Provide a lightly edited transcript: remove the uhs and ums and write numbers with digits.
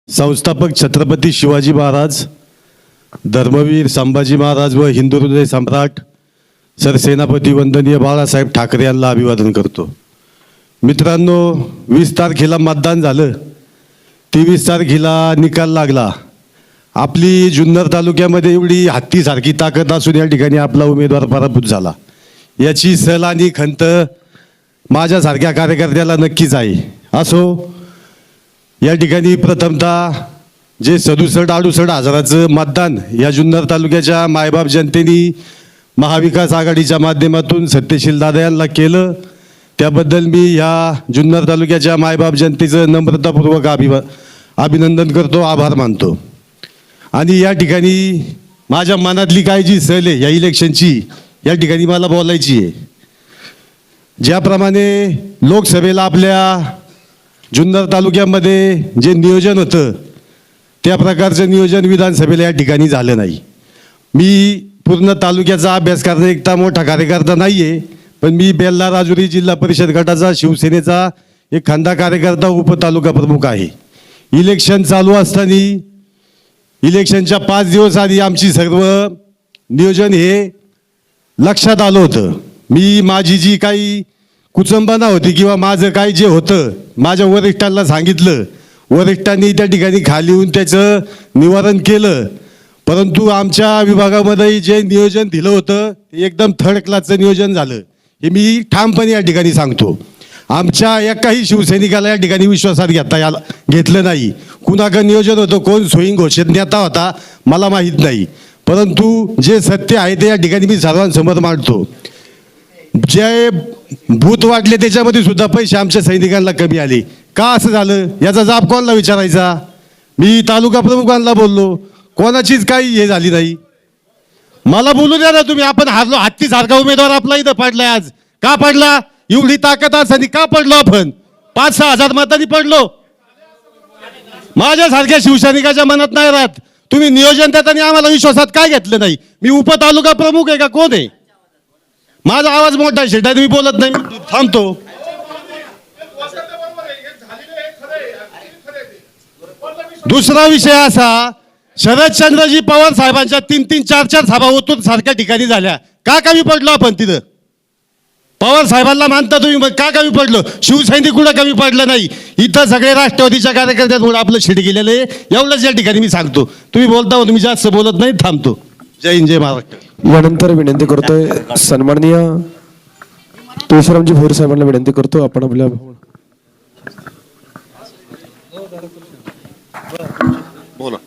संस्थापक छत्रपती शिवाजी महाराज, धर्मवीर संभाजी महाराज व हिंदू हृदय सम्राट सरसेनापती वंदनीय बाळासाहेब ठाकरे यांना अभिवादन करतो. मित्रांनो, 20 तारखेला मतदान झालं. 23 तारखेला निकाल लागला. आपली जुन्नर तालुक्यामध्ये एवढी हत्तीसारखी ताकद असून या ठिकाणी आपला उमेदवार पराभूत झाला. याची सल आणि खंत माझ्यासारख्या कार्यकर्त्याला नक्कीच आहे. असो, या ठिकाणी प्रथमतः जे 67-68 हजाराचं मतदान या जुन्नर तालुक्याच्या मायबाप जनतेने महाविकास आघाडीच्या माध्यमातून सत्यशील दादा यांना केलं, त्याबद्दल मी या जुन्नर तालुक्याच्या मायबाप जनतेचं नम्रतापूर्वक अभिनंदन करतो, आभार मानतो. आणि या ठिकाणी माझ्या मनातली काय जी सल आहे या इलेक्शनची या ठिकाणी मला बोलायची आहे. ज्याप्रमाणे लोकसभेला आपल्या जुन्नर तालुक्यामध्ये जे नियोजन होतं त्या प्रकारचं नियोजन विधानसभेला या ठिकाणी झालं नाही. मी पूर्ण तालुक्याचा अभ्यास करता एक मोठा कार्यकर्ता नाही आहे, पण मी बेल्ला राजुरी जिल्हा परिषद गटाचा शिवसेनेचा एक खांदा कार्यकर्ता उपतालुका प्रमुख आहे. इलेक्शन चालू असताना इलेक्शनच्या 5 दिवस आधी आमची सर्व नियोजन हे लक्षात आलं होतं. मी माझी जी काही कुचंबना होती किंवा माझं काही जे होतं माझ्या वरिष्ठांना सांगितलं. वरिष्ठांनी त्या ठिकाणी खाली येऊन त्याचं निवारण केलं. परंतु आमच्या विभागामध्ये जे नियोजन दिलं होतं ते एकदम थर्ड क्लासचं नियोजन झालं, हे मी ठामपणे या ठिकाणी सांगतो. आमच्या एकाही शिवसैनिकाला या ठिकाणी विश्वासात घेतलं नाही. कुणाकडं नियोजन होतं, कोण स्वयं घोषित नेता होता मला माहीत नाही. परंतु जे सत्य आहे ते या ठिकाणी मी सर्वांसमोर मांडतो. जे भूत वाटले त्याच्यामध्ये सुद्धा पैसे आमच्या सैनिकांना कमी आले. का असं झालं याचा जाब कोणाला विचारायचा? मी तालुका प्रमुखांना बोललो, कोणाचीच काही हे झाली नाही. मला बोलू द्या ना तुम्ही. आपण हारलो, हत्तीसारखा उमेदवार आपला इथं पडलाय. आज का पडला? एवढी ताकद असताना का पडलो आपण? 5-6 हजार मतांनी पडलो. माझ्यासारख्या शिवसैनिकाच्या मनात नाही राहत. तुम्ही नियोजन देताना आम्हाला विश्वासात काय घेतलं नाही? मी उपतालुका प्रमुख आहे का कोण आहे? माझा आवाज मोठा शेटाय, तुम्ही बोलत नाही, मी थांबतो. दुसरा विषय असा, शरदचंद्रजी पवार साहेबांच्या 3-3, 4-4 सभा ओतूर सारख्या ठिकाणी झाल्या. का कमी पडलो आपण तिथं? पवार साहेबांना मानता तुम्ही, का कमी पडलो? शिवसैनिक कुठं कमी पडलं नाही. इथं सगळे राष्ट्रवादीच्या कार्यकर्त्यांमुळे आपलं शिड गेलेलं आहे. एवढंच या ठिकाणी मी सांगतो. तुम्ही बोलता हो, तुम्ही जास्त बोलत नाही, थांबतो. जय हिंद, जय महाराष्ट्र. यानंतर विनंती करतोय सन्माननीय तुळशीरामजी भोईर साहेबांना विनंती करतो आपण आपल्या बोला.